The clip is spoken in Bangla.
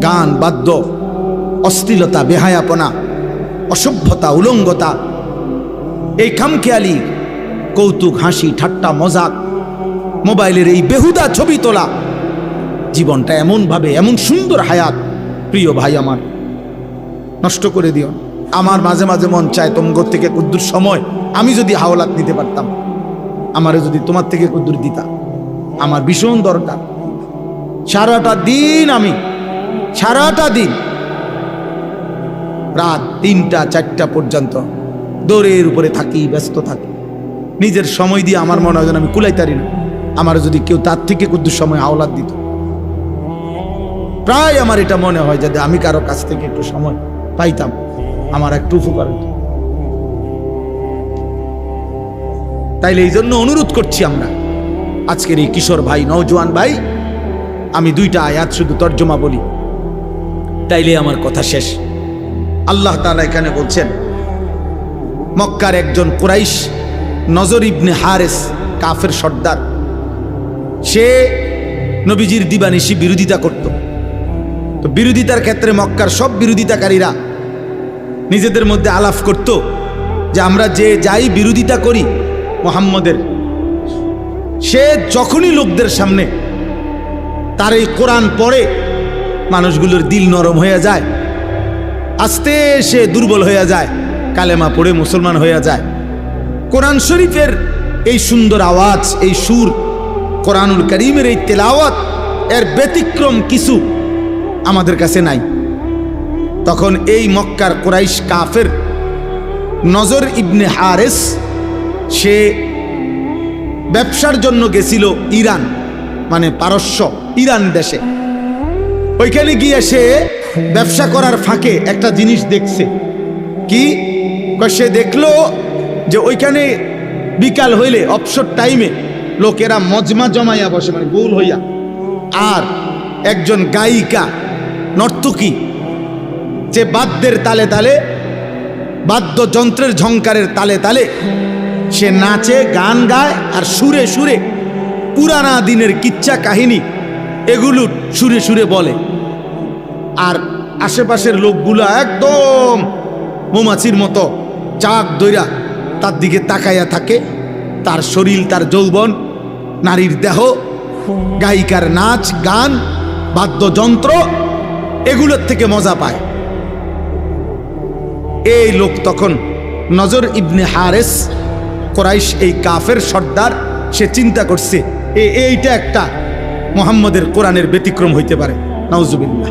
গান বাদ্য, অশ্লীলতা, বেহায়াপনা, অসভ্যতা, উলঙ্গতা, এই খামখেয়ালি কৌতুক, হাসি, ঠাট্টা, মজাক, মোবাইলের এই বেহুদা ছবি তোলা, জীবনটা এমনভাবে, এমন সুন্দর হায়াত, প্রিয় ভাই আমার, নষ্ট করে দিও। আমার মাঝে মাঝে মন চায় তোমার থেকে কুদ্দুর সময় আমি যদি হাওলাত নিতে পারতাম, আমারে যদি তোমার থেকে কুদ্দুর দিতা, আমার ভীষণ দরকার। সারাটা দিন রাত 3টা 4টা পর্যন্ত দৌড়ের উপরে থাকি, ব্যস্ত থাকি, নিজের সময় দিয়ে আমার মনে হয় যেন আমি কুলাইতারি না। আমার যদি কেউ তার থেকে কুদ্দুর সময় হাওলাত দিত, প্রায় আমার এটা মনে হয় যদি আমি কারো কাছ থেকে একটু সময় পাইতাম, আমার একটু উপকার হতো। তাইলে এই জন্য অনুরোধ করছি আমরা আজকের এই কিশোর ভাই, নওজোয়ান ভাই, আমি 2টা আয়াত শুধু তর্জমা বলি, তাইলে আমার কথা শেষ। আল্লাহ তাআলা এখানে বলছেন, মক্কার একজন কুরাইশ, নজর ইবনে হারেস, কাফের সর্দার, সে নবীজির দিবানিশি বিরোধিতা করত। তো বিরোধিতার ক্ষেত্রে মক্কার সব বিরোধিতাকারীরা নিজেদের মধ্যে আলাপ করত যে আমরা যে যাই বিরোধিতা করি মুহাম্মদের, সে যখনই লোকদের সামনে তার এই কোরআন পড়ে মানুষগুলোর দিল নরম হয়ে যায়, আস্তে সে দুর্বল হয়ে যায়, কালেমা পড়ে মুসলমান হয়ে যায়। কোরআন শরীফের এই সুন্দর আওয়াজ, এই সুর, কোরআনুল কারীমের এই তেলাওয়াত, এর ব্যতিক্রম কিছু আমাদের কাছে নাই। তখন এই মক্কার কুরাইশ কাফের নজর ইবনে হারেস, সে ব্যবসার জন্য গেছিল ইরান, মানে পারস্য, ইরান দেশে। ওইখানে গিয়ে সে ব্যবসা করার ফাঁকে একটা জিনিস দেখছে। কি? সে দেখলো যে ওইখানে বিকাল হইলে, অবসর টাইমে লোকেরা মজমা জমাইয়া বসে, মানে গোল হইয়া, আর একজন গায়িকা, নর্তকী, যে বাদ্যের তালে তালে, বাদ্যযন্ত্রের ঝংকারের তালে তালে সে নাচে, গান গায়, আর সুরে সুরে পুরানা দিনের কিচ্ছা কাহিনী এগুলো সুরে সুরে বলে। আর আশেপাশের লোকগুলা একদম মৌমাছির মতো চাক দইরা তার দিকে তাকাইয়া থাকে। তার শরীর, তার যৌবন, নারীর দেহ, গায়িকার নাচ, গান, বাদ্যযন্ত্র, এগুলোর থেকে মজা পায়। এই লোক তখন নজর ইবনে হারেস, কুরাইশ এই কাফের সর্দার, সে চিন্তা করছে এইটা একটা মুহাম্মদের কোরআনের ব্যতিক্রম হইতে পারে। নাউজুবিল্লাহ।